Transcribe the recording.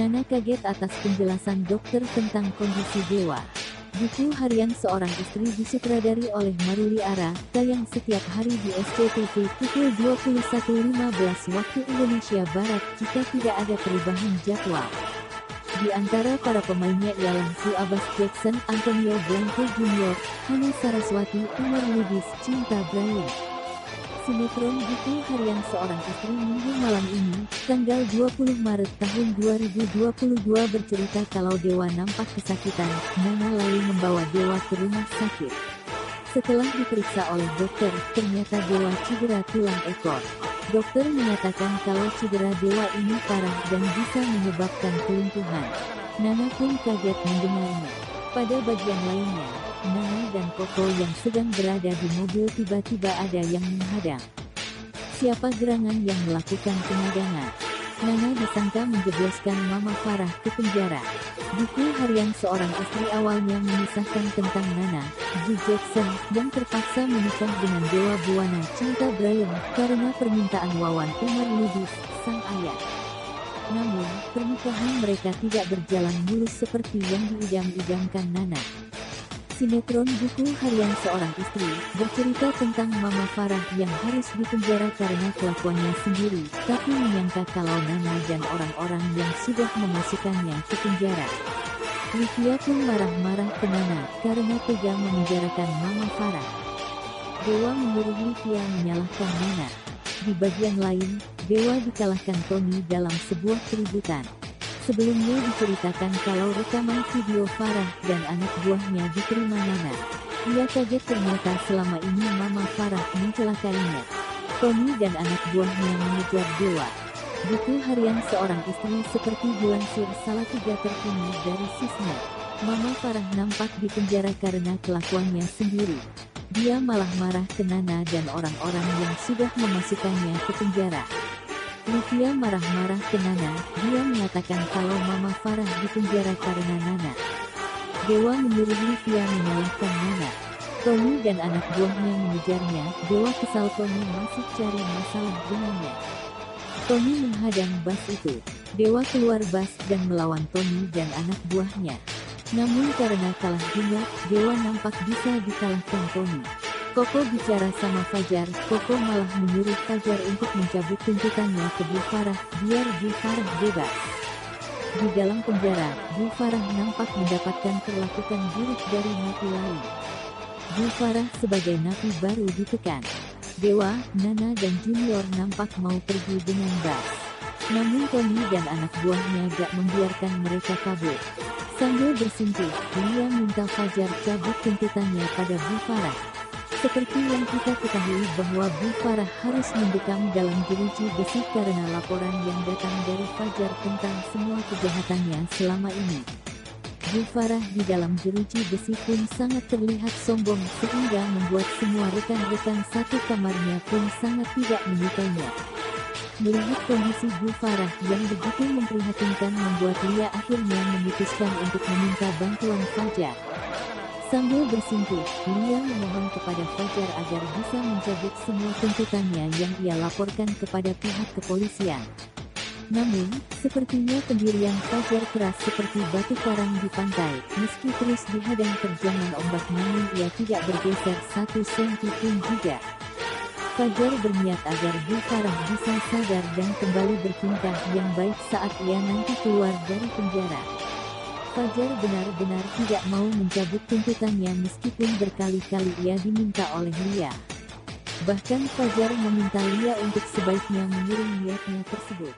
Nana kaget atas penjelasan dokter tentang kondisi Dewa. Buku Harian Seorang Istri disutradari oleh Maruli Ara, tayang setiap hari di SCTV pukul 21.15 waktu Indonesia Barat jika tidak ada perubahan jadwal. Di antara para pemainnya ialah Zu Abbas Jackson, Antonio Blanco Jr., Hana Saraswati, Umar Lubis, Cinta Brian. Sinetron Buku Harian Seorang Istri Minggu malam ini, tanggal 20 Maret tahun 2022 bercerita kalau Dewa nampak kesakitan, Nana lalu membawa Dewa ke rumah sakit. Setelah diperiksa oleh dokter, ternyata Dewa cedera tulang ekor. Dokter menyatakan kalau cedera Dewa ini parah dan bisa menyebabkan kelumpuhan. Nana pun kaget mendengarnya. Pada bagian lainnya, Nana dan Koko yang sedang berada di mobil tiba-tiba ada yang menghadang. Siapa gerangan yang melakukan penghadangan? Nana disangka menjebloskan Mama Farah ke penjara. Buku Harian Seorang Istri awalnya mengisahkan tentang Nana, Zu Jackson, yang terpaksa menikah dengan Dewa Buana Cinta Brian karena permintaan Wawan Umar Lubis, sang ayah. Namun, pernikahan mereka tidak berjalan mulus seperti yang diidam-idamkan Nana. Sinetron Buku Harian Seorang Istri bercerita tentang Mama Farah yang harus dipenjara karena kelakuannya sendiri, tapi menyangka kalau Nana dan orang-orang yang sudah memasukkannya ke penjara. Livia pun marah-marah ke Nana karena tega memenjarakan Mama Farah. Dewa menyuruh Livia menyalahkan Nana. Di bagian lain, Dewa dikalahkan Tony dalam sebuah keributan. Sebelumnya diceritakan kalau rekaman video Farah dan anak buahnya diterima Nana. Ia kaget ternyata selama ini Mama Farah mencelakainya. Tony dan anak buahnya mengejar Dewa. Buku Harian Seorang Istri seperti dilansir Salatiga terkini dari Sisnya. Mama Farah nampak di penjara karena kelakuannya sendiri. Dia malah marah ke Nana dan orang-orang yang sudah memasukkannya ke penjara. Livia marah-marah ke Nana, dia mengatakan kalau Mama Farah dipenjara karena Nana. Dewa menyuruh Livia menyalahkan Nana. Tony dan anak buahnya mengejarnya, Dewa kesal Tony masih cari masalah dengannya. Tony menghadang bas itu. Dewa keluar bas dan melawan Tony dan anak buahnya. Namun karena kalah jumlah, Dewa nampak bisa dikalahkan Tony. Koko bicara sama Fajar, Koko malah menyuruh Fajar untuk mencabut tuntutannya ke Bu Farah, biar Bu Farah bebas. Di dalam penjara, Bu Farah nampak mendapatkan perlakuan buruk dari napi lain. Bu Farah sebagai napi baru ditekan. Dewa, Nana dan Junior nampak mau pergi dengan bas. Namun Tony dan anak buahnya gak membiarkan mereka kabur. Sambil bersimpuh, Lia minta Fajar cabut tuntutannya pada Bu Farah. Seperti yang kita ketahui bahwa Bu Farah harus mendekam dalam jeruji besi karena laporan yang datang dari Fajar tentang semua kejahatannya selama ini. Bu Farah di dalam jeruji besi pun sangat terlihat sombong sehingga membuat semua rekan-rekan satu kamarnya pun sangat tidak menyukainya. Melihat kondisi Bu Farah yang begitu memprihatinkan membuat Lia akhirnya memutuskan untuk meminta bantuan Fajar. Sambil bersimpuh, Lia memohon kepada Fajar agar bisa mencabut semua tuntutannya yang ia laporkan kepada pihak kepolisian. Namun, sepertinya pendirian Fajar keras seperti batu karang di pantai, meski terus dihadang terjangan ombak namun ia tidak bergeser satu senti pun juga. Fajar berniat agar Bu Farah bisa sadar dan kembali bertingkah yang baik saat ia nanti keluar dari penjara. Fajar benar-benar tidak mau mencabut tuntutannya meskipun berkali-kali ia diminta oleh Lia. Bahkan Fajar meminta Lia untuk sebaiknya mengirim niatnya tersebut.